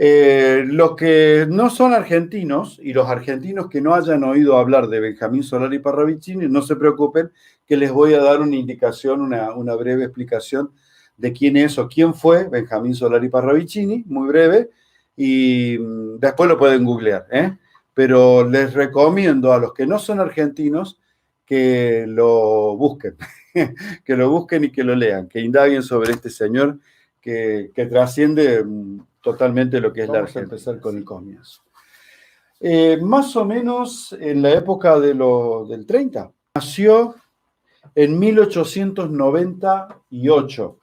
Los que no son argentinos y los argentinos que no hayan oído hablar de Benjamín Solari Parravicini, no se preocupen que les voy a dar una indicación, una breve explicación de quién es o quién fue Benjamín Solari Parravicini, muy breve, y después lo pueden googlear, ¿eh? Pero les recomiendo a los que no son argentinos que lo busquen, que lo busquen y que lo lean, que indaguen sobre este señor que trasciende totalmente lo que es la Argentina. Vamos a empezar con el comienzo. Más o menos en la época del 30. Nació en 1898.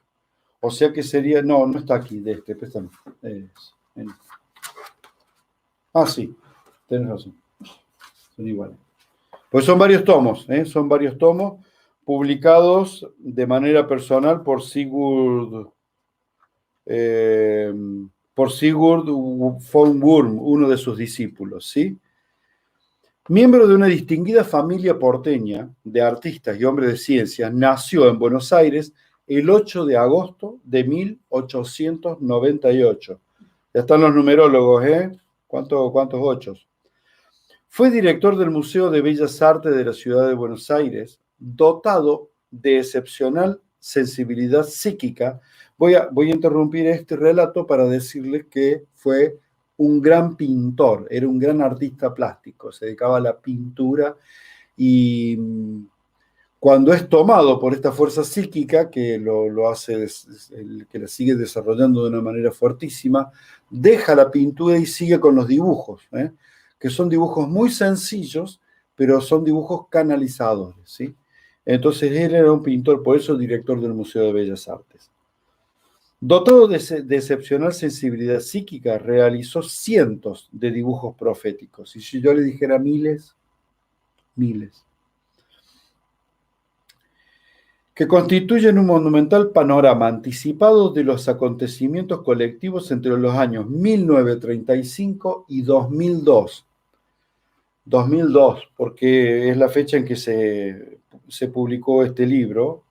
O sea que sería... No está aquí, préstame. Sí, tenés razón. Son iguales. Pues son varios tomos, publicados de manera personal por Sigurd von Wurm, uno de sus discípulos, ¿sí? Miembro de una distinguida familia porteña de artistas y hombres de ciencia, nació en Buenos Aires el 8 de agosto de 1898. Ya están los numerólogos, ¿eh? ¿Cuántos ochos? Fue director del Museo de Bellas Artes de la ciudad de Buenos Aires, dotado de excepcional sensibilidad psíquica. Voy a interrumpir este relato para decirles que fue un gran pintor, era un gran artista plástico, se dedicaba a la pintura y cuando es tomado por esta fuerza psíquica que lo hace, que la sigue desarrollando de una manera fuertísima, deja la pintura y sigue con los dibujos, que son dibujos muy sencillos, pero son dibujos canalizadores, ¿sí? Entonces él era un pintor, por eso director del Museo de Bellas Artes. Dotado de excepcional sensibilidad psíquica, realizó cientos de dibujos proféticos. Y si yo le dijera miles, que constituyen un monumental panorama anticipado de los acontecimientos colectivos entre los años 1935 y 2002. 2002, porque es la fecha en que se publicó este libro.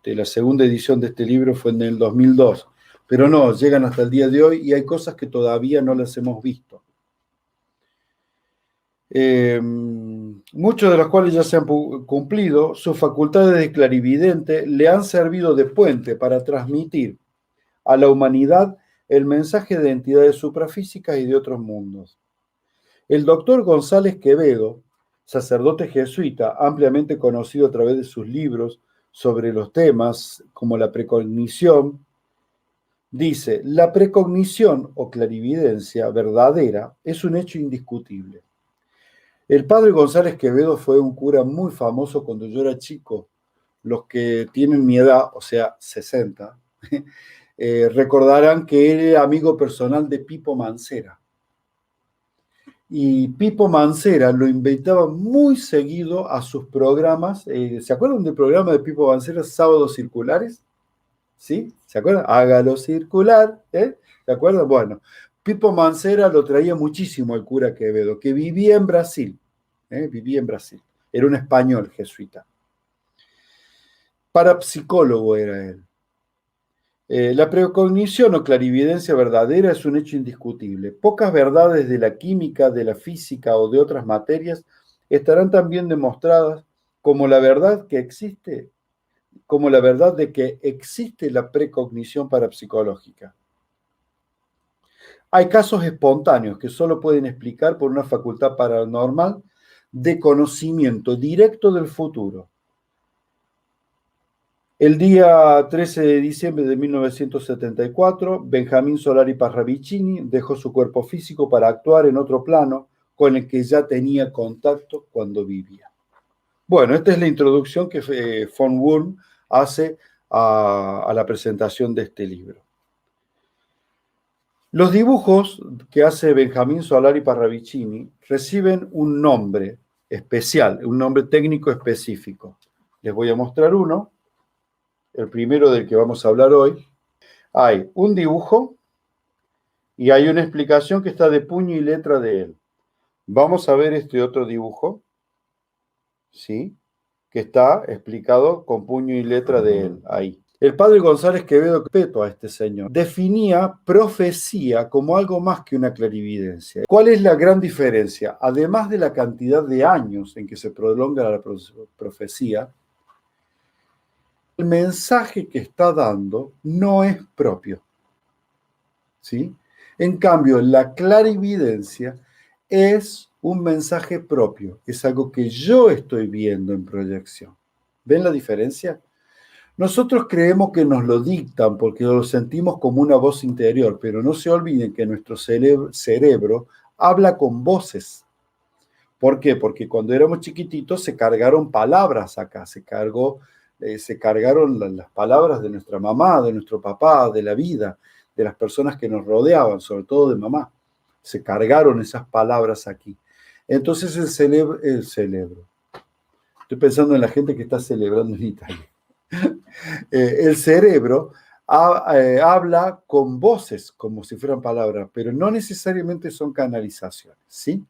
La segunda edición de este libro fue en el 2002. Pero no, llegan hasta el día de hoy y hay cosas que todavía no las hemos visto. Muchos de los cuales ya se han cumplido, sus facultades de clarividente le han servido de puente para transmitir a la humanidad el mensaje de entidades suprafísicas y de otros mundos. El doctor González Quevedo, sacerdote jesuita, ampliamente conocido a través de sus libros sobre los temas como la precognición, dice: la precognición o clarividencia verdadera es un hecho indiscutible. El padre González Quevedo fue un cura muy famoso cuando yo era chico. Los que tienen mi edad, o sea, 60, recordarán que él era amigo personal de Pipo Mancera. Y Pipo Mancera lo invitaba muy seguido a sus programas. ¿Se acuerdan del programa de Pipo Mancera, Sábados Circulares? ¿Sí? ¿Se acuerdan? Hágalo circular, ¿eh? ¿Se acuerdan? Bueno, Pipo Mancera lo traía muchísimo al cura Quevedo, que vivía en Brasil. Vivía en Brasil. Era un español jesuita. Parapsicólogo era él. La precognición o clarividencia verdadera es un hecho indiscutible. Pocas verdades de la química, de la física o de otras materias estarán tan bien demostradas como la verdad que existe, como la verdad de que existe la precognición parapsicológica. Hay casos espontáneos que solo pueden explicar por una facultad paranormal de conocimiento directo del futuro. El día 13 de diciembre de 1974, Benjamín Solari Parravicini dejó su cuerpo físico para actuar en otro plano con el que ya tenía contacto cuando vivía. Bueno, esta es la introducción que von Wurm hace a la presentación de este libro. Los dibujos que hace Benjamín Solari Parravicini reciben un nombre especial, un nombre técnico específico. Les voy a mostrar uno. El primero del que vamos a hablar hoy. Hay un dibujo y hay una explicación que está de puño y letra de él. Vamos a ver este otro dibujo, ¿sí? Que está explicado con puño y letra de él, ahí. El padre González Quevedo, respeto a este señor, definía profecía como algo más que una clarividencia. ¿Cuál es la gran diferencia? Además de la cantidad de años en que se prolonga la profecía, el mensaje que está dando no es propio, ¿sí? En cambio, la clarividencia es un mensaje propio, es algo que yo estoy viendo en proyección. ¿Ven la diferencia? Nosotros creemos que nos lo dictan porque lo sentimos como una voz interior, pero no se olviden que nuestro cerebro habla con voces. ¿Por qué? Porque cuando éramos chiquititos se cargaron palabras acá, se cargaron las palabras de nuestra mamá, de nuestro papá, de la vida, de las personas que nos rodeaban, sobre todo de mamá. Se cargaron esas palabras aquí. Entonces el cerebro. Estoy pensando en la gente que está celebrando en Italia. El cerebro habla con voces, como si fueran palabras, pero no necesariamente son canalizaciones, ¿sí?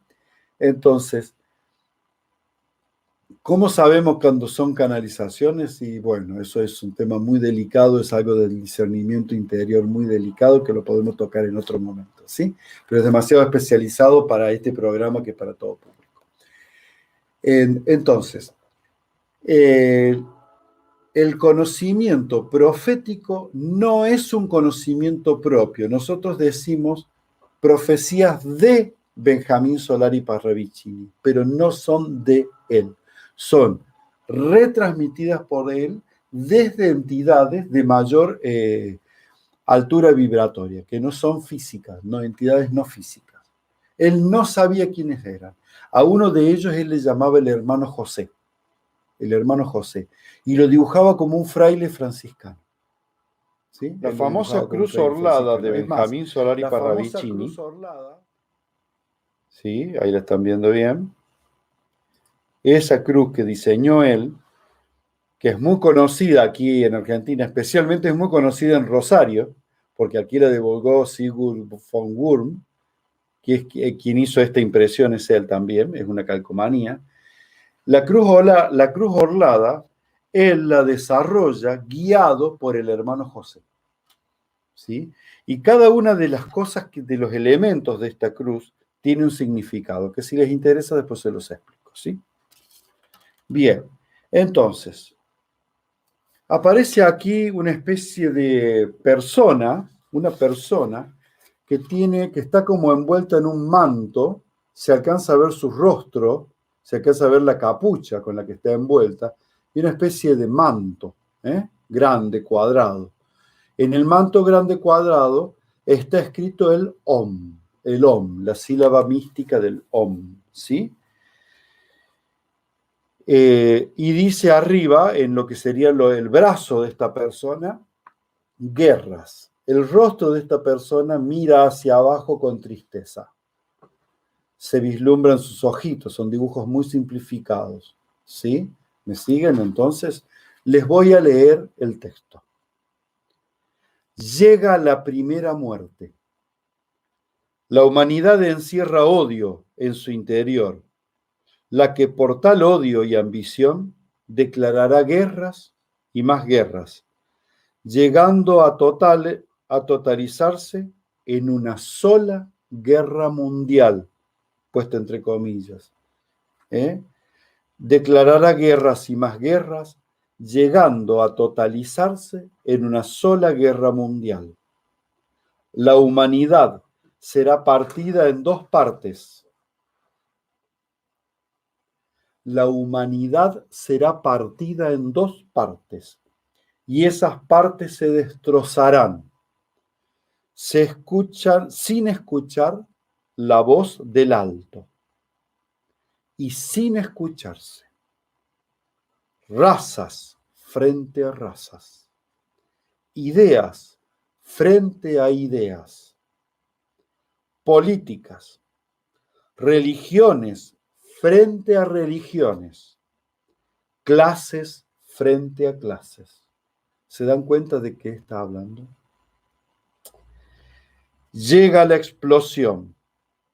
Entonces, ¿cómo sabemos cuando son canalizaciones? Y bueno, eso es un tema muy delicado, es algo del discernimiento interior muy delicado que lo podemos tocar en otro momento, ¿sí? Pero es demasiado especializado para este programa que para todo público. Entonces, el conocimiento profético no es un conocimiento propio. Nosotros decimos profecías de Benjamín Solari Parravicini, pero no son de él. Son retransmitidas por él desde entidades de mayor altura vibratoria, que no son físicas, no entidades no físicas. Él no sabía quiénes eran. A uno de ellos él le llamaba el hermano José, y lo dibujaba como un fraile franciscano. ¿Sí? La famosa cruz orlada de Benjamín Solari Parravicini, ¿sí? Ahí la están viendo bien. Esa cruz que diseñó él, que es muy conocida aquí en Argentina, especialmente es muy conocida en Rosario, porque aquí la divulgó Sigurd von Wurm, que es quien hizo esta impresión, es él también, es una calcomanía. La cruz orlada, él la desarrolla guiado por el hermano José, ¿sí? Y cada una de las cosas, de los elementos de esta cruz, tiene un significado, que si les interesa después se los explico, ¿sí? Bien, entonces, aparece aquí una especie de persona, una persona que está como envuelta en un manto, se alcanza a ver su rostro, se alcanza a ver la capucha con la que está envuelta, y una especie de manto, grande, cuadrado. En el manto grande cuadrado está escrito el Om, la sílaba mística del Om, ¿sí? Y dice arriba, en lo que sería el brazo de esta persona, guerras. El rostro de esta persona mira hacia abajo con tristeza. Se vislumbran sus ojitos, son dibujos muy simplificados. ¿Sí? ¿Me siguen? Entonces, les voy a leer el texto. Llega la primera muerte. La humanidad encierra odio en su interior, la que por tal odio y ambición declarará guerras y más guerras, llegando a totalizarse en una sola guerra mundial, puesta entre comillas. Declarará guerras y más guerras, llegando a totalizarse en una sola guerra mundial. La humanidad será partida en dos partes. La humanidad será partida en dos partes, y esas partes se destrozarán. Se escuchan sin escuchar la voz del alto y sin escucharse. Razas frente a razas. Ideas frente a ideas. Políticas. Religiones frente a religiones. Clases frente a clases. ¿Se dan cuenta de qué está hablando? Llega la explosión,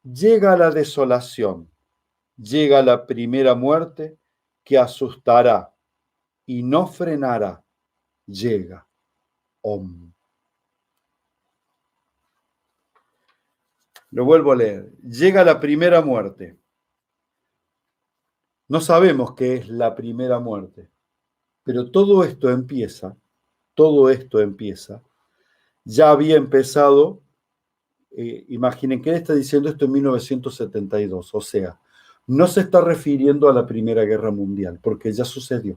llega la desolación, llega la primera muerte que asustará y no frenará. Llega. Om. Lo vuelvo a leer. Llega la primera muerte. No sabemos qué es la primera muerte, pero todo esto empieza, ya había empezado, imaginen que él está diciendo esto en 1972, o sea, no se está refiriendo a la Primera Guerra Mundial, porque ya sucedió.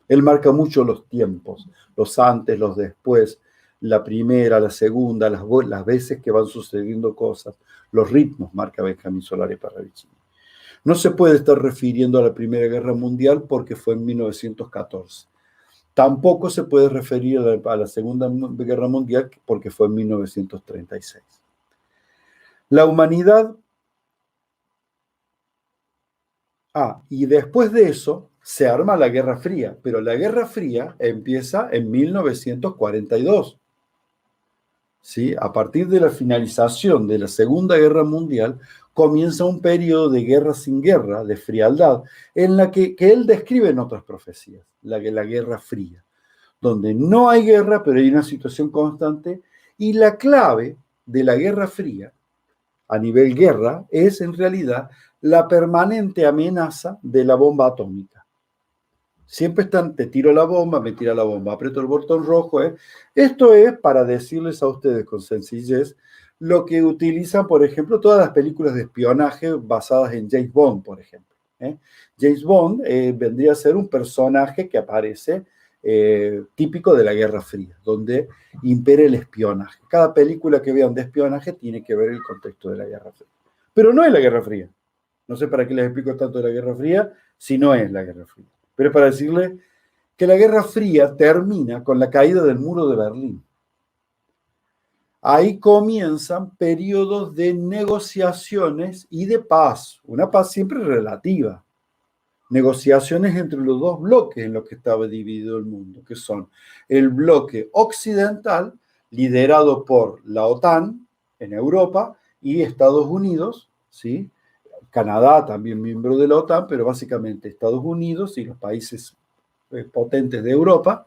Él marca mucho los tiempos, los antes, los después, la primera, la segunda, las veces que van sucediendo cosas, los ritmos, marca Benjamín Solari Parravicini. No se puede estar refiriendo a la Primera Guerra Mundial porque fue en 1914. Tampoco se puede referir a la Segunda Guerra Mundial porque fue en 1936. La humanidad... y después de eso se arma la Guerra Fría, pero la Guerra Fría empieza en 1942. ¿Sí? A partir de la finalización de la Segunda Guerra Mundial, comienza un periodo de guerra sin guerra, de frialdad, en la que él describe en otras profecías, la Guerra Fría, donde no hay guerra, pero hay una situación constante, y la clave de la Guerra Fría, a nivel guerra, es en realidad la permanente amenaza de la bomba atómica. Siempre están, te tiro la bomba, me tira la bomba, aprieto el botón rojo. Esto es para decirles a ustedes con sencillez lo que utilizan, por ejemplo, todas las películas de espionaje basadas en James Bond, por ejemplo. James Bond vendría a ser un personaje que aparece típico de la Guerra Fría, donde impera el espionaje. Cada película que vean de espionaje tiene que ver el contexto de la Guerra Fría. Pero no es la Guerra Fría. No sé para qué les explico tanto de la Guerra Fría si no es la Guerra Fría. Pero es para decirle que la Guerra Fría termina con la caída del muro de Berlín. Ahí comienzan periodos de negociaciones y de paz, una paz siempre relativa. Negociaciones entre los dos bloques en los que estaba dividido el mundo, que son el bloque occidental, liderado por la OTAN en Europa, y Estados Unidos, ¿sí? Canadá también miembro de la OTAN, pero básicamente Estados Unidos y los países potentes de Europa.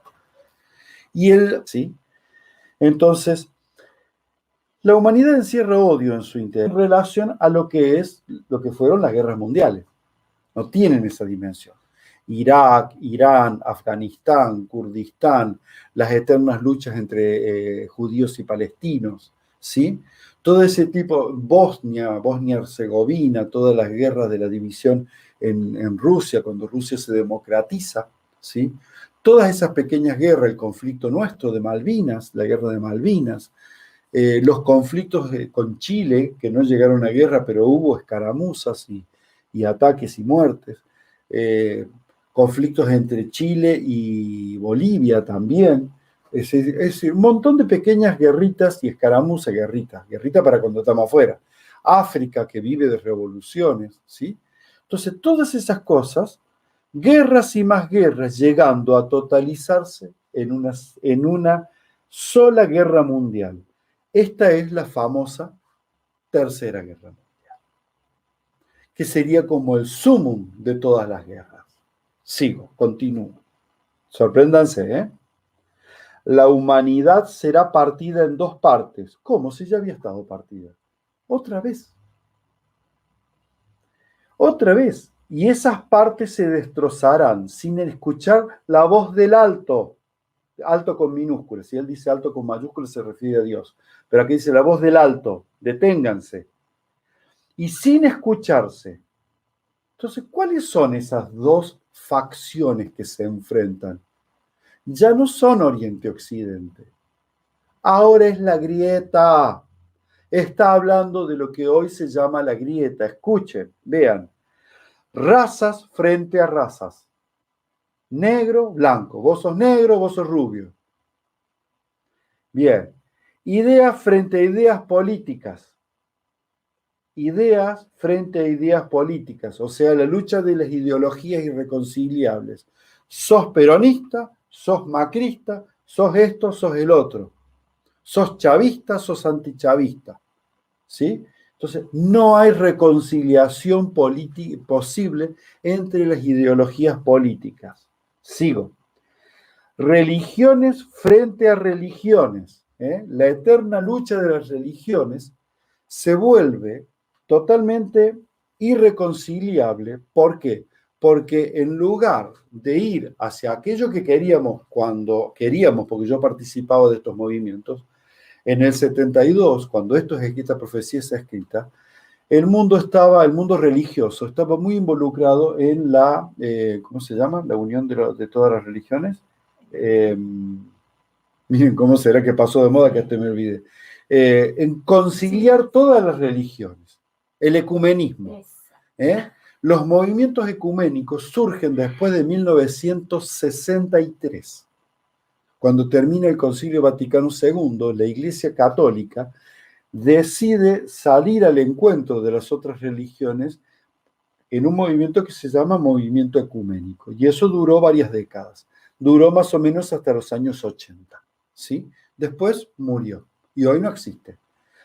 ¿Sí? Entonces, la humanidad encierra odio en su interior en relación a lo que fueron las guerras mundiales. No tienen esa dimensión. Irak, Irán, Afganistán, Kurdistán, las eternas luchas entre judíos y palestinos, ¿sí? Todo ese tipo, Bosnia-Herzegovina, todas las guerras de la división en Rusia, cuando Rusia se democratiza, ¿sí? Todas esas pequeñas guerras, el conflicto nuestro de Malvinas, la guerra de Malvinas, los conflictos con Chile, que no llegaron a guerra, pero hubo escaramuzas y ataques y muertes, conflictos entre Chile y Bolivia también, es un montón de pequeñas guerritas y escaramuzas, guerrita para cuando estamos afuera. África, que vive de revoluciones, ¿sí? Entonces, todas esas cosas, guerras y más guerras, llegando a totalizarse en una sola guerra mundial. Esta es la famosa Tercera Guerra Mundial, que sería como el sumum de todas las guerras. Sigo, continúo. Sorpréndanse, ¿eh? La humanidad será partida en dos partes. ¿Cómo? Si ya había estado partida. Otra vez. Otra vez. Y esas partes se destrozarán sin escuchar la voz del alto. Alto con minúsculas. Si él dice alto con mayúsculas se refiere a Dios. Pero aquí dice la voz del alto. Deténganse. Y sin escucharse. Entonces, ¿cuáles son esas dos facciones que se enfrentan? Ya no son Oriente-Occidente. Ahora es la grieta. Está hablando de lo que hoy se llama la grieta. Escuchen, vean. Razas frente a razas. Negro, blanco. Vos sos negro, vos sos rubio. Bien. Ideas frente a ideas políticas. Ideas frente a ideas políticas. O sea, la lucha de las ideologías irreconciliables. Sos peronista, sos macrista, sos esto, sos el otro. Sos chavista, sos antichavista. ¿Sí? Entonces, no hay reconciliación posible entre las ideologías políticas. Sigo. Religiones frente a religiones. La eterna lucha de las religiones se vuelve totalmente irreconciliable. ¿Por qué? Porque en lugar de ir hacia aquello que queríamos cuando queríamos, porque yo participaba de estos movimientos, en el 72, cuando esta profecía está escrita, el mundo religioso estaba muy involucrado en ¿cómo se llama? La unión de todas las religiones. Miren cómo será que pasó de moda que este me olvide. En conciliar todas las religiones, el ecumenismo. Los movimientos ecuménicos surgen después de 1963. Cuando termina el Concilio Vaticano II, la Iglesia Católica decide salir al encuentro de las otras religiones en un movimiento que se llama movimiento ecuménico. Y eso duró varias décadas. Duró más o menos hasta los años 80. ¿Sí? Después murió. Y hoy no existe.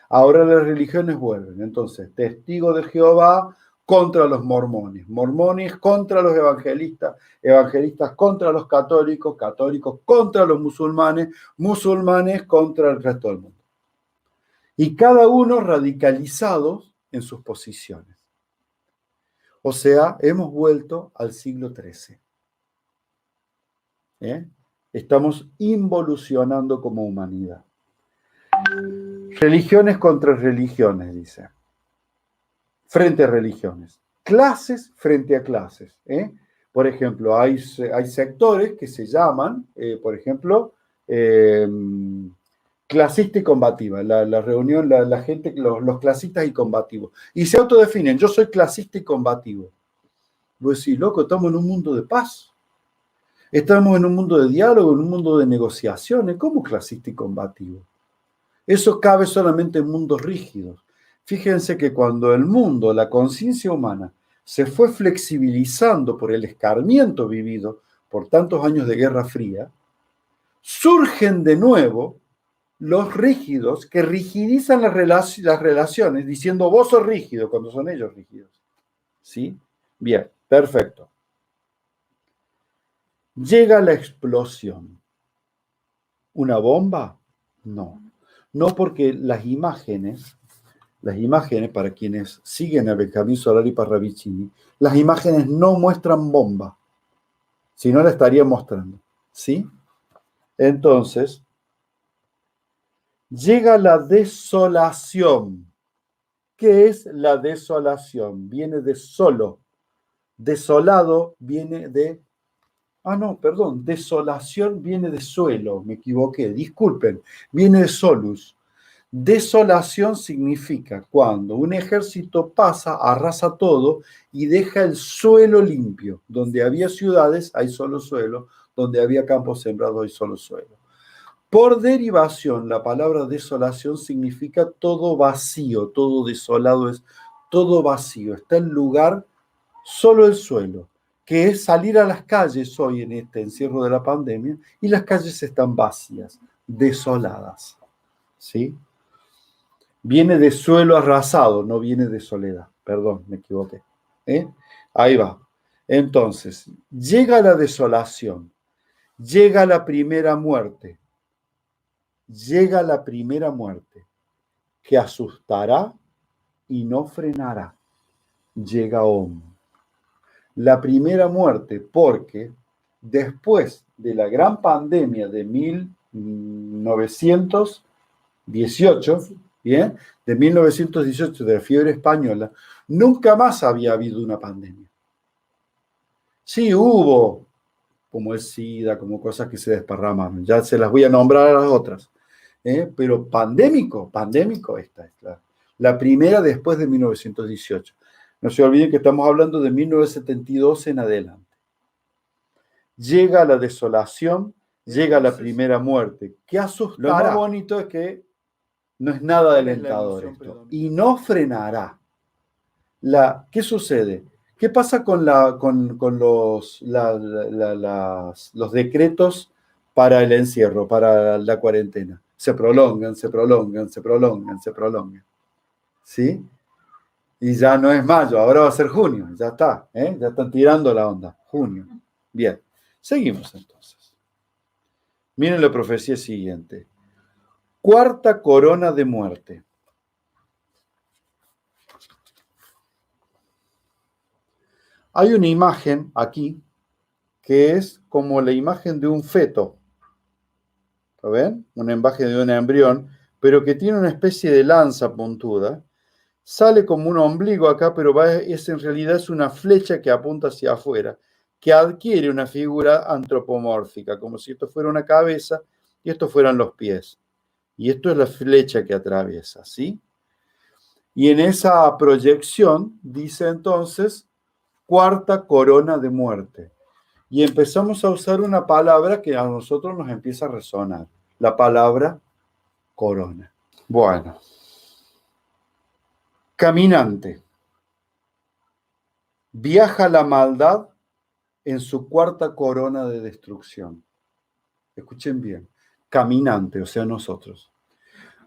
Ahora las religiones vuelven. Entonces, Testigos de Jehová contra los mormones, mormones contra los evangelistas, evangelistas contra los católicos, católicos contra los musulmanes, musulmanes contra el resto del mundo. Y cada uno radicalizados en sus posiciones. O sea, hemos vuelto al siglo XIII. Estamos involucionando como humanidad. Religiones contra religiones, dice. Frente a religiones. Clases frente a clases. Por ejemplo, hay sectores que se llaman, por ejemplo, clasista y combativa. La reunión, la gente, los clasistas y combativos. Y se autodefinen, yo soy clasista y combativo. Vos decís, loco, estamos en un mundo de paz. Estamos en un mundo de diálogo, en un mundo de negociaciones. ¿Cómo clasista y combativo? Eso cabe solamente en mundos rígidos. Fíjense que cuando el mundo, la conciencia humana, se fue flexibilizando por el escarmiento vivido por tantos años de Guerra Fría, surgen de nuevo los rígidos que rigidizan las relaciones diciendo vos sos rígido cuando son ellos rígidos. ¿Sí? Bien, perfecto. Llega la explosión. ¿Una bomba? No. No, porque las imágenes, para quienes siguen a Benjamín Solari Parravicini, las imágenes no muestran bomba, si no la estaría mostrando. ¿Sí? Entonces, llega la desolación. ¿Qué es la desolación? Viene de solo. Desolado viene de... desolación viene de suelo, me equivoqué, disculpen, viene de solus. Desolación significa cuando un ejército pasa, arrasa todo y deja el suelo limpio. Donde había ciudades hay solo suelo, donde había campos sembrados hay solo suelo. Por derivación, la palabra desolación significa todo vacío, todo desolado es todo vacío, está en lugar solo el suelo, que es salir a las calles hoy en este encierro de la pandemia y las calles están vacías, desoladas. ¿Sí? Viene de suelo arrasado, no viene de soledad. Perdón, me equivoqué. Ahí va. Entonces, llega la desolación, llega la primera muerte. Llega la primera muerte, que asustará y no frenará. Llega Om. La primera muerte, porque después de la gran pandemia de 1918, ¿bien? De 1918, de la fiebre española, nunca más había habido una pandemia. Sí hubo, como el SIDA, como cosas que se desparramaron, ya se las voy a nombrar a las otras. Pero pandémico, esta es la primera después de 1918. No se olviden que estamos hablando de 1972 en adelante. Llega la desolación, llega la primera muerte. ¿Qué asustará? Lo más bonito es que no es nada alentador esto. Y no frenará. ¿Qué sucede? ¿Qué pasa con los decretos para el encierro, para la cuarentena? Se prolongan. ¿Sí? Y ya no es mayo, ahora va a ser junio, ya está, ya están tirando la onda, junio. Bien, seguimos entonces. Miren la profecía siguiente. Cuarta corona de muerte. Hay una imagen aquí que es como la imagen de un feto. ¿Lo ven? Una imagen de un embrión, pero que tiene una especie de lanza puntuda. Sale como un ombligo acá, pero en realidad es una flecha que apunta hacia afuera, que adquiere una figura antropomórfica, como si esto fuera una cabeza y estos fueran los pies. Y esto es la flecha que atraviesa, ¿sí? Y en esa proyección dice entonces, cuarta corona de muerte. Y empezamos a usar una palabra que a nosotros nos empieza a resonar, la palabra corona. Bueno, caminante. Viaja la maldad en su cuarta corona de destrucción. Escuchen bien, caminante, o sea, nosotros.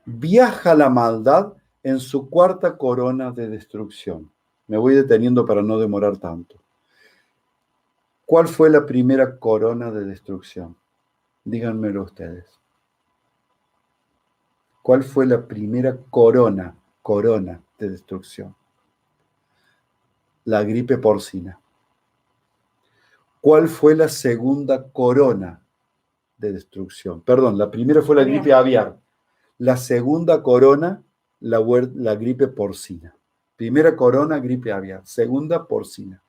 Viaja la maldad en su cuarta corona de destrucción. Me voy deteniendo para no demorar tanto. ¿Cuál fue la primera corona de destrucción? Díganmelo ustedes. ¿Cuál fue la primera corona de destrucción? La gripe porcina. ¿Cuál fue la segunda corona de destrucción? Perdón, la primera fue la gripe aviar. La segunda corona, la gripe porcina. Primera corona, gripe aviar. Segunda, porcina.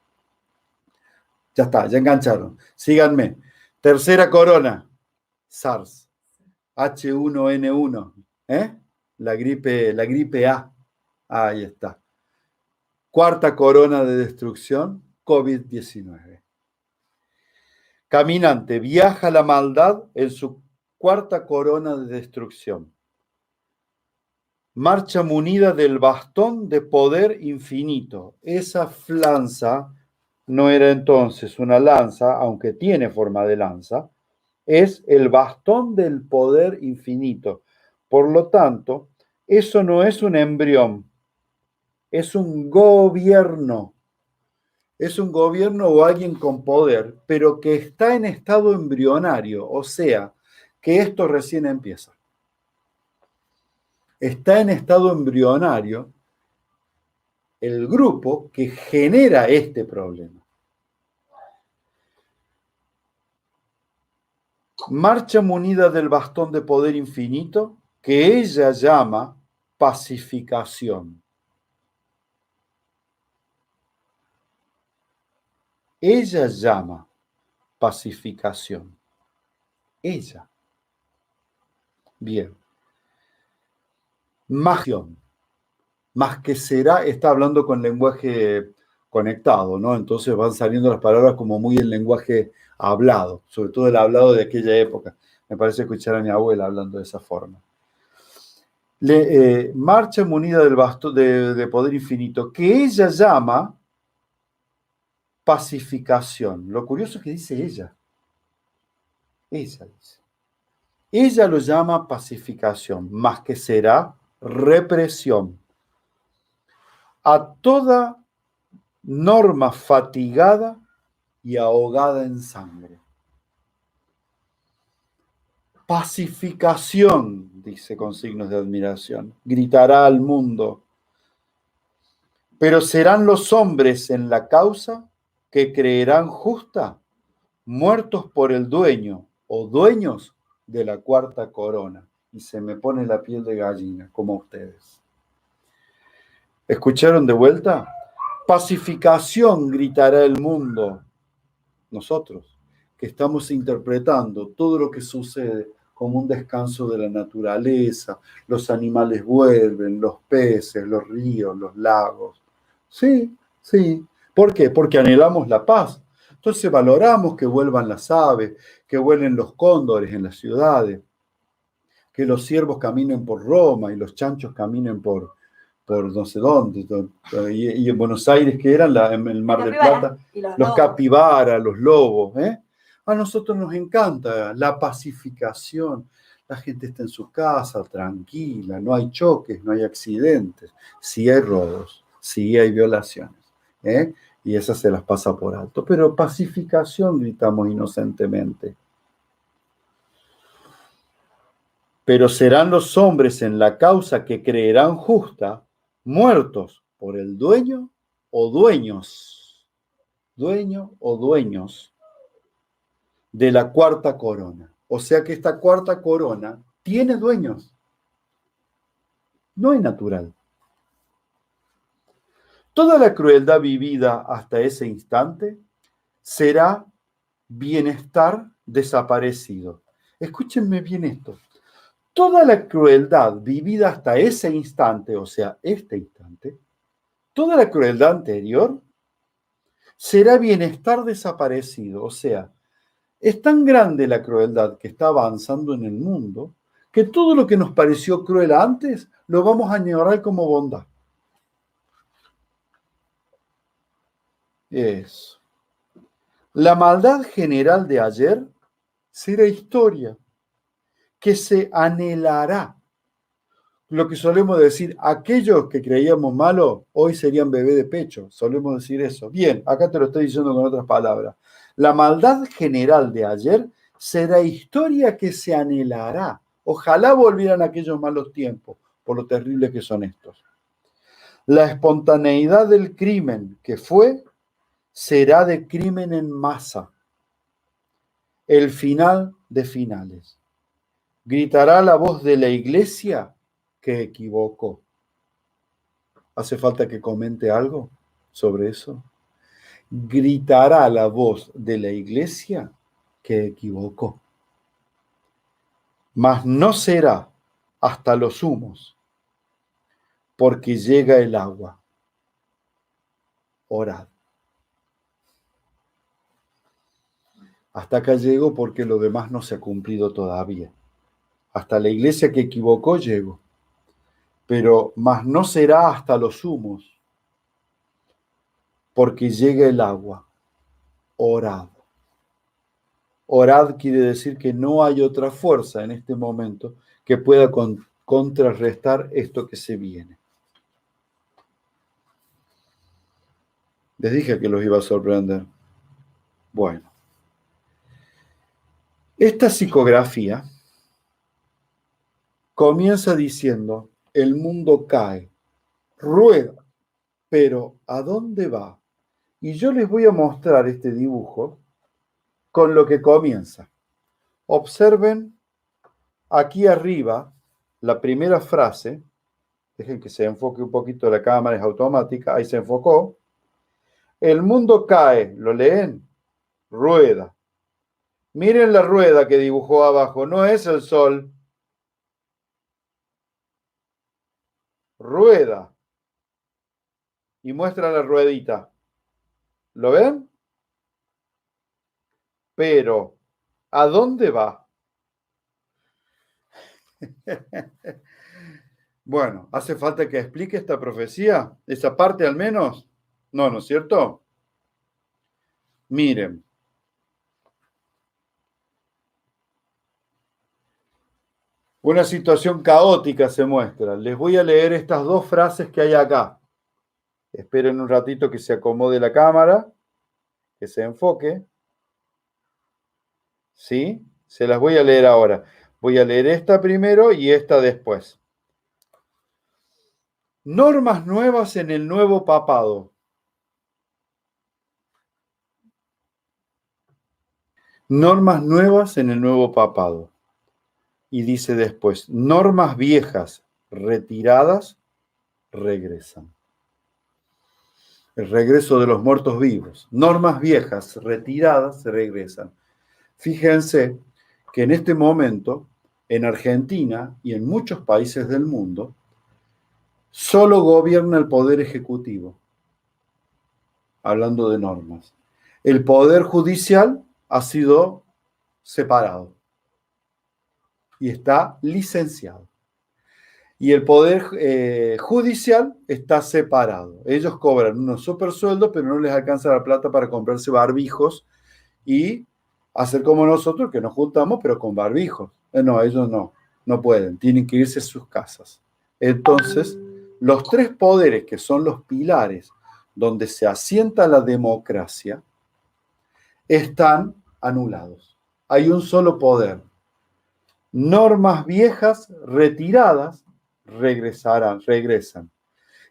Ya está, ya engancharon. Síganme. Tercera corona, SARS. H1N1. La gripe A. Ahí está. Cuarta corona de destrucción, COVID-19. Caminante, viaja la maldad en su cuarta corona de destrucción. Marcha munida del bastón de poder infinito. Esa lanza no era entonces una lanza, aunque tiene forma de lanza, es el bastón del poder infinito. Por lo tanto, eso no es un embrión, es un gobierno. Es un gobierno o alguien con poder, pero que está en estado embrionario, o sea, que esto recién empieza. Está en estado embrionario el grupo que genera este problema. Marcha munida del bastón de poder infinito, que ella llama pacificación. Ella llama pacificación. Ella. Bien. Magión. Más que será, está hablando con lenguaje conectado, ¿no? Entonces van saliendo las palabras como muy en lenguaje hablado, sobre todo el hablado de aquella época. Me parece escuchar a mi abuela hablando de esa forma. Marcha munida del bastón de poder infinito, que ella llama pacificación. Lo curioso es que dice ella. Ella dice. Ella lo llama pacificación, más que será represión. A toda norma fatigada y ahogada en sangre. Pacificación, dice con signos de admiración, gritará al mundo. Pero serán los hombres en la causa que creerán justa, muertos por el dueño o dueños de la cuarta corona. Y se me pone la piel de gallina, como ustedes. ¿Escucharon de vuelta? Pacificación, gritará el mundo. Nosotros, que estamos interpretando todo lo que sucede como un descanso de la naturaleza, los animales vuelven, los peces, los ríos, los lagos. Sí, sí. ¿Por qué? Porque anhelamos la paz. Entonces valoramos que vuelvan las aves, que vuelen los cóndores en las ciudades, que los ciervos caminen por Roma y los chanchos caminen por no sé dónde, y en Buenos Aires, que eran en el Mar del Plata, los capibaras, los lobos. A nosotros nos encanta la pacificación. La gente está en su casa, tranquila, no hay choques, no hay accidentes, sí hay robos, sí hay violaciones, y esas se las pasa por alto. Pero pacificación, gritamos inocentemente. Pero serán los hombres en la causa que creerán justa, muertos por el dueño o dueños de la cuarta corona. O sea que esta cuarta corona tiene dueños, no es natural. Toda la crueldad vivida hasta ese instante será bienestar desaparecido. Escúchenme bien esto. Toda la crueldad vivida hasta ese instante, o sea, este instante, toda la crueldad anterior será bienestar desaparecido. O sea, es tan grande la crueldad que está avanzando en el mundo que todo lo que nos pareció cruel antes lo vamos a añorar como bondad. Eso. La maldad general de ayer será historia que se anhelará. Lo que solemos decir, aquellos que creíamos malos, hoy serían bebé de pecho. Solemos decir eso. Bien, acá te lo estoy diciendo con otras palabras. La maldad general de ayer será historia que se anhelará. Ojalá volvieran aquellos malos tiempos, por lo terribles que son estos. La espontaneidad del crimen que fue, será de crimen en masa. El final de finales. Gritará la voz de la iglesia que equivocó. ¿Hace falta que comente algo sobre eso? Gritará la voz de la iglesia que equivocó. Mas no será hasta los humos, porque llega el agua. Orad. Hasta acá llego porque lo demás no se ha cumplido todavía. Hasta la iglesia que equivocó llego. Pero más no será hasta los humos, porque llega el agua. Orad. Orad quiere decir que no hay otra fuerza en este momento que pueda contrarrestar esto que se viene. Les dije que los iba a sorprender. Bueno. Esta psicografía comienza diciendo, el mundo cae, rueda, pero ¿a dónde va? Y yo les voy a mostrar este dibujo con lo que comienza. Observen aquí arriba la primera frase. Dejen que se enfoque un poquito la cámara, es automática. Ahí se enfocó. El mundo cae, ¿lo leen? Rueda. Miren la rueda que dibujó abajo, no es el sol. Rueda. Y muestra la ruedita. ¿Lo ven? Pero, ¿a dónde va? Bueno, ¿hace falta que explique esta profecía? ¿Esa parte al menos? No, ¿no es cierto? Miren. Una situación caótica se muestra. Les voy a leer estas dos frases que hay acá. Esperen un ratito que se acomode la cámara, que se enfoque. ¿Sí? Se las voy a leer ahora. Voy a leer esta primero y esta después. Normas nuevas en el nuevo papado. Normas nuevas en el nuevo papado. Y dice después, normas viejas retiradas regresan. El regreso de los muertos vivos. Normas viejas retiradas regresan. Fíjense que en este momento, en Argentina y en muchos países del mundo, solo gobierna el poder ejecutivo, hablando de normas. El poder judicial ha sido separado y está licenciado. Y el poder judicial está separado. Ellos cobran unos super sueldos, pero no les alcanza la plata para comprarse barbijos y hacer como nosotros, que nos juntamos, pero con barbijos. No, ellos no pueden, tienen que irse a sus casas. Entonces, los tres poderes que son los pilares donde se asienta la democracia están anulados. Hay un solo poder, Normas viejas retiradas regresan.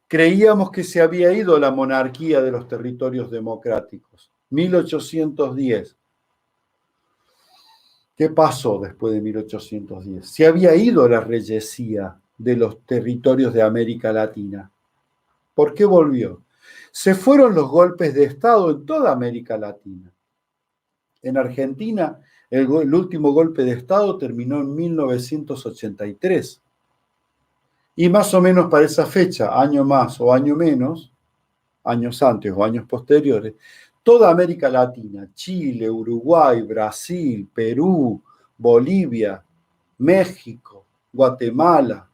Creíamos que se había ido la monarquía de los territorios democráticos. 1810. ¿Qué pasó después de 1810? Se había ido la reyesía de los territorios de América Latina. ¿Por qué volvió? Se fueron los golpes de Estado en toda América Latina. En Argentina, el último golpe de Estado terminó en 1983. Y más o menos para esa fecha, año más o año menos, años antes o años posteriores, toda América Latina, Chile, Uruguay, Brasil, Perú, Bolivia, México, Guatemala,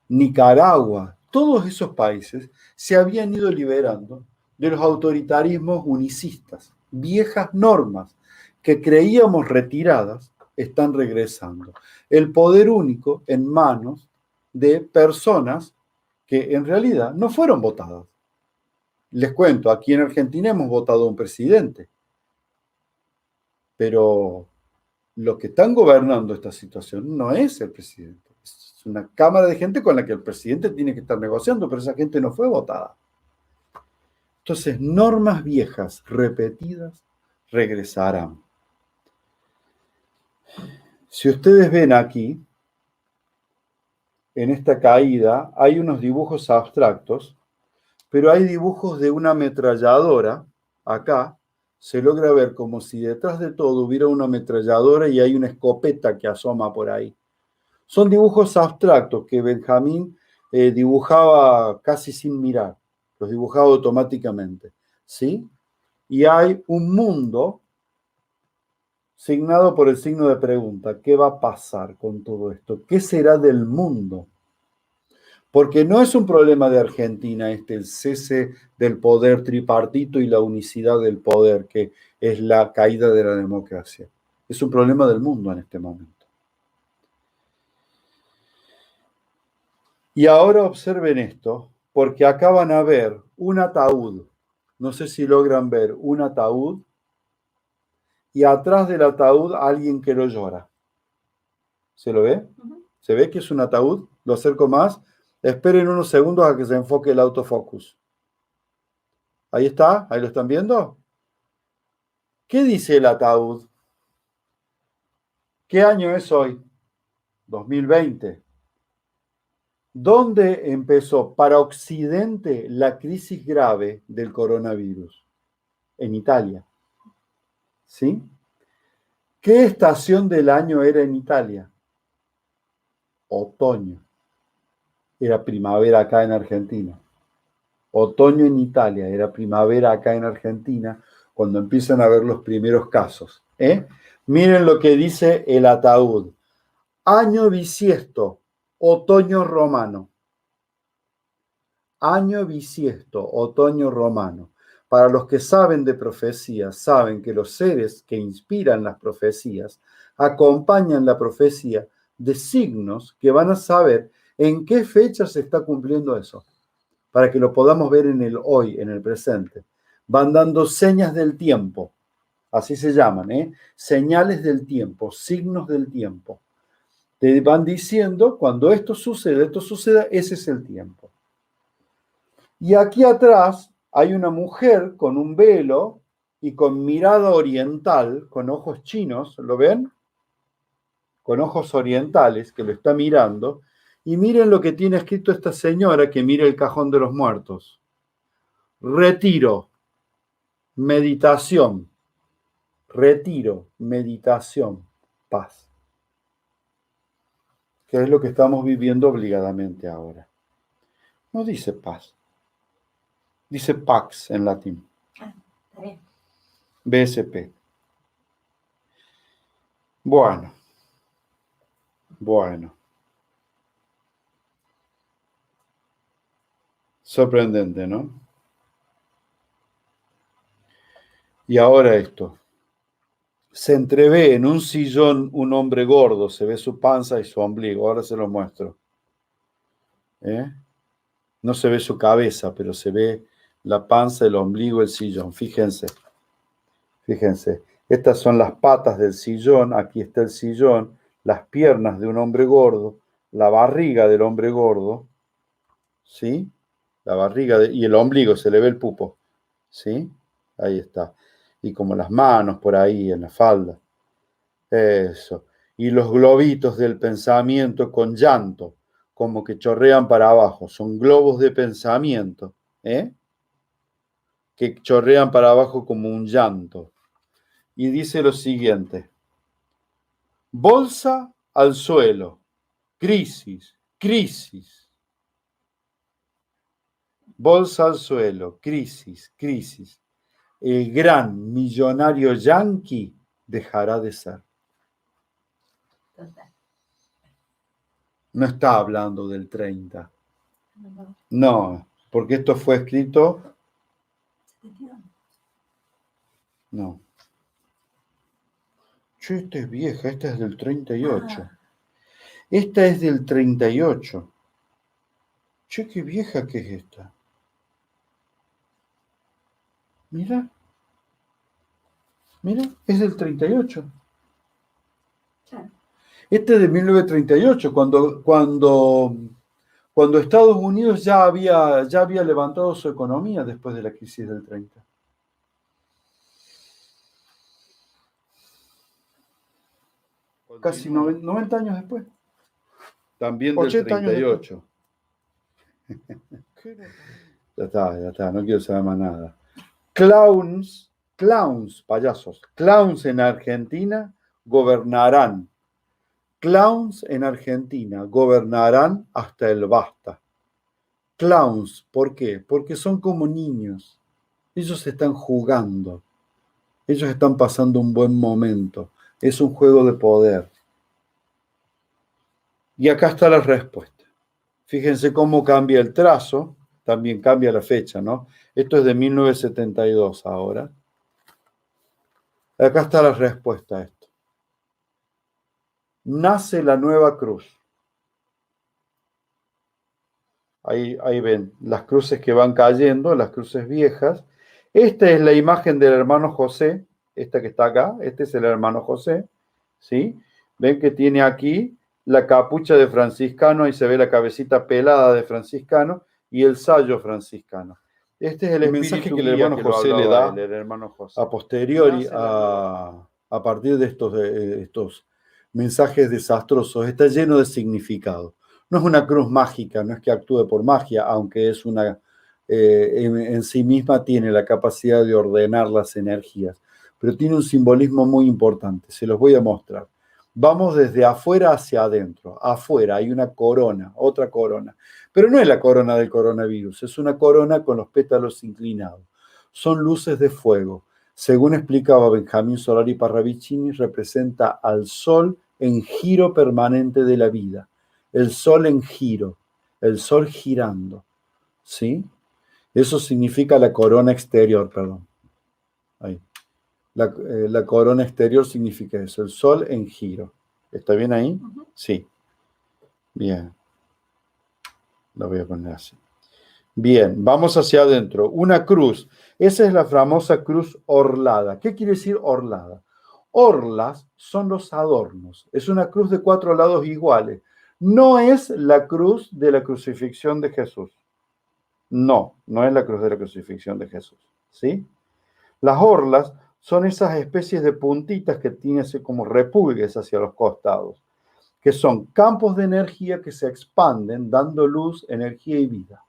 Nicaragua, todos esos países se habían ido liberando de los autoritarismos unicistas. Viejas normas que creíamos retiradas están regresando. El poder único en manos de personas que en realidad no fueron votadas. Les cuento, aquí en Argentina hemos votado a un presidente, pero los que están gobernando esta situación no es el presidente. Es una cámara de gente con la que el presidente tiene que estar negociando, pero esa gente no fue votada. Entonces, normas viejas repetidas regresarán. Si ustedes ven aquí, en esta caída, hay unos dibujos abstractos, pero hay dibujos de una ametralladora. Acá se logra ver como si detrás de todo hubiera una ametralladora y hay una escopeta que asoma por ahí. Son dibujos abstractos que Benjamín dibujaba casi sin mirar, los dibujaba automáticamente, ¿sí? Y hay un mundo signado por el signo de pregunta. ¿Qué va a pasar con todo esto? ¿Qué será del mundo? Porque no es un problema de Argentina el cese del poder tripartito y la unicidad del poder, que es la caída de la democracia. Es un problema del mundo en este momento. Y ahora observen esto, porque acá van a ver un ataúd. No sé si logran ver un ataúd y atrás del ataúd alguien que lo llora. ¿Se lo ve? ¿Se ve que es un ataúd? Lo acerco más. Esperen unos segundos a que se enfoque el autofocus. Ahí está, ahí lo están viendo. ¿Qué dice el ataúd? ¿Qué año es hoy? 2020. ¿Dónde empezó para Occidente la crisis grave del coronavirus? En Italia. ¿Sí? ¿Qué estación del año era en Italia? Otoño. Era primavera acá en Argentina. Otoño en Italia, era primavera acá en Argentina, cuando empiezan a ver los primeros casos. Miren lo que dice el ataúd. Año bisiesto, otoño romano. Año bisiesto, otoño romano. Para los que saben de profecías, saben que los seres que inspiran las profecías acompañan la profecía de signos que van a saber en qué fecha se está cumpliendo eso, para que lo podamos ver en el hoy, en el presente. Van dando señas del tiempo, así se llaman, señales del tiempo, signos del tiempo. Te van diciendo, cuando esto suceda, ese es el tiempo. Y aquí atrás hay una mujer con un velo y con mirada oriental, con ojos chinos, ¿lo ven? Con ojos orientales, que lo está mirando. Y miren lo que tiene escrito esta señora que mira el cajón de los muertos. Retiro, meditación. Retiro, meditación, paz. Que es lo que estamos viviendo obligadamente ahora. No dice paz. Dice pax en latín. Está bien. BSP. Bueno. Sorprendente, ¿no? Y ahora esto. Se entrevé en un sillón un hombre gordo, se ve su panza y su ombligo. Ahora se lo muestro. No se ve su cabeza, pero se ve la panza, el ombligo, el sillón. Fíjense. Estas son las patas del sillón. Aquí está el sillón. las piernas de un hombre gordo, la barriga del hombre gordo, ¿sí? La barriga y el ombligo, se le ve el pupo, ¿sí? Ahí está. Y como las manos por ahí en la falda. Eso. Y los globitos del pensamiento con llanto, como que chorrean para abajo. Son globos de pensamiento, ¿eh? Que chorrean para abajo como un llanto. Y dice lo siguiente: bolsa al suelo, crisis, crisis. Bolsa al suelo, crisis, crisis. El gran millonario yanqui dejará de ser. Total. No está hablando del 30. No, porque esto fue escrito. No. Che, esta es vieja, esta es del 38. Esta es del 38. Che, qué vieja que es esta. Mira. Mira, es del 38. Claro. Este es de 1938, cuando Estados Unidos ya había levantado su economía después de la crisis del 30. Casi 90 años después. También del 38. Ya está, no quiero saber más nada. Clowns, payasos, clowns en Argentina gobernarán. Clowns en Argentina gobernarán hasta el basta. Clowns, ¿por qué? Porque son como niños. Ellos están jugando. Ellos están pasando un buen momento. Es un juego de poder. Y acá está la respuesta. Fíjense cómo cambia el trazo, también cambia la fecha, ¿no? Esto es de 1972 ahora. Acá está la respuesta a esto. Nace la nueva cruz. Ahí ven las cruces que van cayendo, las cruces viejas. Esta es la imagen del hermano José, esta que está acá, este es el hermano José, ¿sí? Ven que tiene aquí la capucha de franciscano, ahí se ve la cabecita pelada de franciscano y el sayo franciscano. Este es el mensaje que el hermano José le da a posteriori, a partir de estos mensajes desastrosos. Está lleno de significado. No es una cruz mágica, no es que actúe por magia, aunque es en sí misma tiene la capacidad de ordenar las energías, pero tiene un simbolismo muy importante, se los voy a mostrar. Vamos desde afuera hacia adentro. Afuera hay una corona, otra corona, pero no es la corona del coronavirus, es una corona con los pétalos inclinados. Son luces de fuego. Según explicaba Benjamín Solari Parravicini, representa al sol en giro permanente de la vida. El sol en giro, el sol girando, ¿sí? Eso significa la corona exterior, perdón. Ahí. La corona exterior significa eso, el sol en giro. ¿Está bien ahí? Uh-huh. Sí. Bien. Lo voy a poner así. Bien, vamos hacia adentro. Una cruz. Esa es la famosa cruz orlada. ¿Qué quiere decir orlada? Orlas son los adornos. Es una cruz de 4 lados iguales. No es la cruz de la crucifixión de Jesús. No es la cruz de la crucifixión de Jesús. ¿Sí? Las orlas son esas especies de puntitas que tienen así como repulgues hacia los costados, que son campos de energía que se expanden dando luz, energía y vida.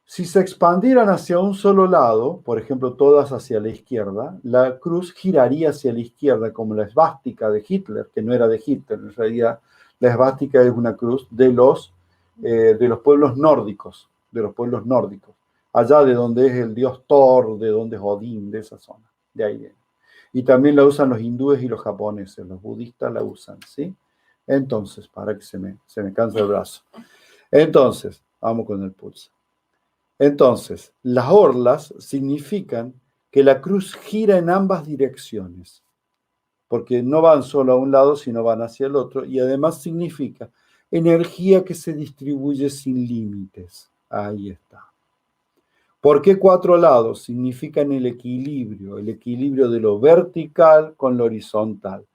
Si se expandieran hacia un solo lado, por ejemplo, todas hacia la izquierda, la cruz giraría hacia la izquierda, como la esvástica de Hitler, que no era de Hitler, en realidad la esvástica es una cruz de los pueblos nórdicos, allá de donde es el dios Thor, de donde es Odín, de esa zona, de ahí viene. Y también la usan los hindúes y los japoneses, los budistas la usan, ¿sí? Entonces, para que se me canse el brazo. Entonces, vamos con el pulso. Entonces, las orlas significan que la cruz gira en ambas direcciones, porque no van solo a un lado, sino van hacia el otro, y además significa energía que se distribuye sin límites. Ahí está. ¿Por qué 4 lados? Significan el equilibrio de lo vertical con lo horizontal.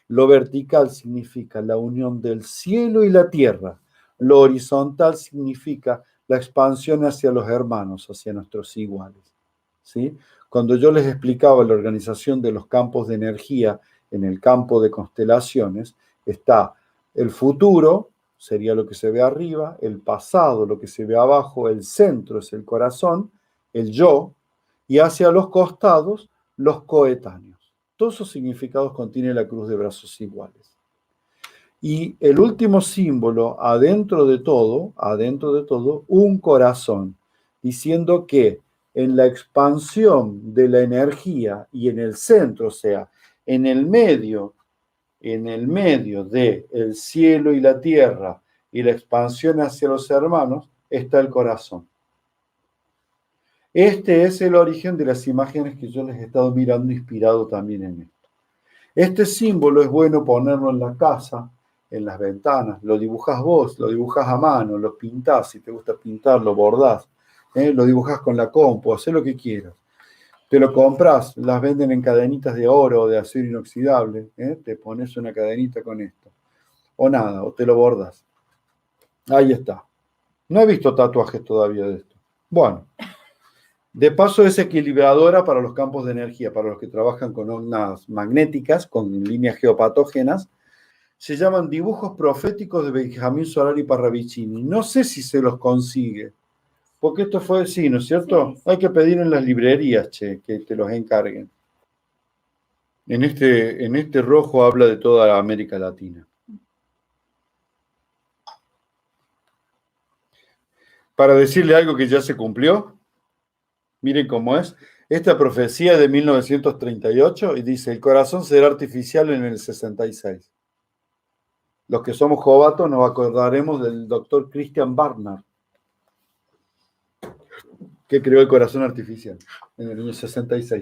Lo vertical significa la unión del cielo y la tierra. Lo horizontal significa la expansión hacia los hermanos, hacia nuestros iguales. ¿Sí? Cuando yo les explicaba la organización de los campos de energía en el campo de constelaciones, está el futuro, sería lo que se ve arriba, el pasado, lo que se ve abajo, el centro es el corazón, el yo, y hacia los costados, los coetáneos. Todos esos significados contiene la cruz de brazos iguales. Y el último símbolo, adentro de todo, un corazón, diciendo que en la expansión de la energía y en el centro, o sea, en el medio de el cielo y la tierra y la expansión hacia los hermanos, está el corazón. Este es el origen de las imágenes que yo les he estado mirando, inspirado también en esto. Este símbolo es bueno ponerlo en la casa, en las ventanas, lo dibujás vos, lo dibujás a mano, lo pintás, si te gusta pintar, lo bordás, lo dibujás con la compu, hacés lo que quieras. Te lo compras, las venden en cadenitas de oro o de acero inoxidable, te pones una cadenita con esto, o nada, o te lo bordas. Ahí está. No he visto tatuajes todavía de esto. Bueno, de paso es equilibradora para los campos de energía, para los que trabajan con ondas magnéticas, con líneas geopatógenas. Se llaman dibujos proféticos de Benjamín Solari Parravicini. No sé si se los consigue, porque esto fue, sí, ¿no es cierto? Sí. Hay que pedir en las librerías, che, que te los encarguen. En este rojo habla de toda América Latina. Para decirle algo que ya se cumplió, miren cómo es. Esta profecía es de 1938 y dice, el corazón será artificial en el 66. Los que somos jovatos nos acordaremos del doctor Christian Barnard, que creó el corazón artificial en el año 66.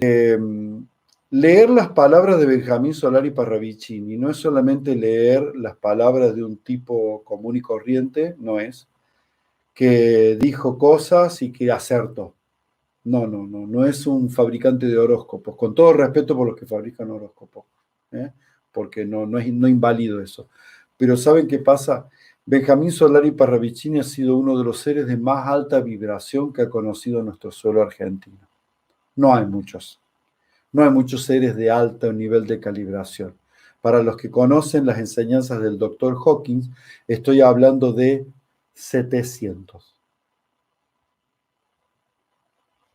Leer las palabras de Benjamín Solari Parravicini no es solamente leer las palabras de un tipo común y corriente, no es, que dijo cosas y que acertó. No es un fabricante de horóscopos, con todo respeto por los que fabrican horóscopos, porque no invalido eso. Pero ¿saben qué pasa? Benjamín Solari Parravicini ha sido uno de los seres de más alta vibración que ha conocido nuestro suelo argentino. No hay muchos seres de alto nivel de calibración. Para los que conocen las enseñanzas del Dr. Hawkins, estoy hablando de 700.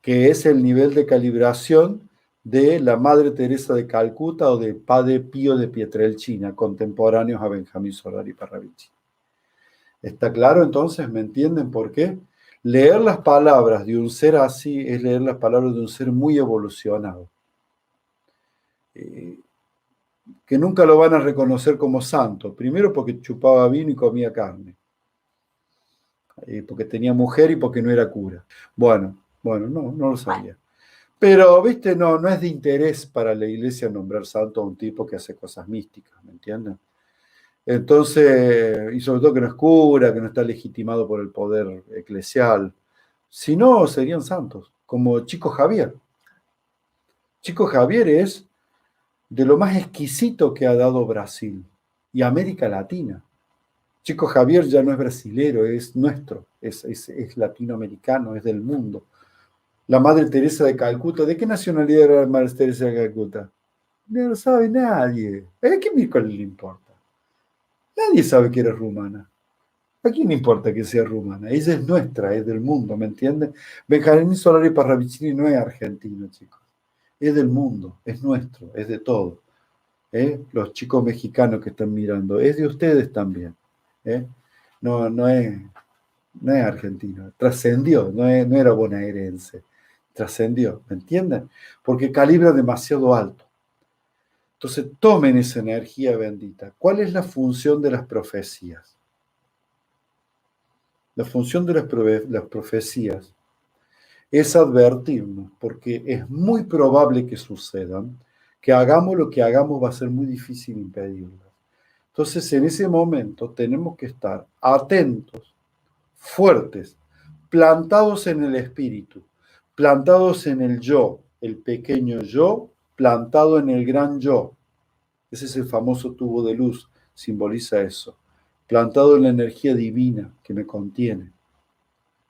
Que es el nivel de calibración de la Madre Teresa de Calcuta o de Padre Pío de Pietrelcina, contemporáneos a Benjamín Solari Parravicini. ¿Está claro entonces? ¿Me entienden por qué? Leer las palabras de un ser así es leer las palabras de un ser muy evolucionado, que nunca lo van a reconocer como santo, primero porque chupaba vino y comía carne, porque tenía mujer y porque no era cura. Bueno, no lo sabía. Pero, viste, no es de interés para la iglesia nombrar santo a un tipo que hace cosas místicas, ¿me entienden? Entonces, y sobre todo que no es cura, que no está legitimado por el poder eclesial. Si no, serían santos, como Chico Javier. Chico Javier es de lo más exquisito que ha dado Brasil y América Latina. Chico Javier ya no es brasilero, es nuestro, es latinoamericano, es del mundo. La Madre Teresa de Calcuta, ¿de qué nacionalidad era la Madre Teresa de Calcuta? No lo sabe nadie. ¿A qué miércoles le importa? Nadie sabe que era rumana. ¿A quién le importa que sea rumana? Ella es nuestra, es del mundo, ¿me entienden? Benjamín Solari Parravicini no es argentino, chicos. Es del mundo, es nuestro, es de todo. Los chicos mexicanos que están mirando, es de ustedes también. No es argentino, trascendió, no era bonaerense, trascendió, ¿me entienden? Porque calibra demasiado alto. Entonces tomen esa energía bendita. ¿Cuál es la función de las profecías? La función de las profecías es advertirnos, porque es muy probable que sucedan, que hagamos lo que hagamos va a ser muy difícil impedirlas. Entonces, en ese momento tenemos que estar atentos, fuertes, plantados en el espíritu, plantados en el yo, el pequeño yo, plantado en el gran yo. Ese es el famoso tubo de luz, simboliza eso, plantado en la energía divina que me contiene.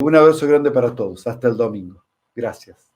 Un abrazo grande para todos, hasta el domingo. Gracias.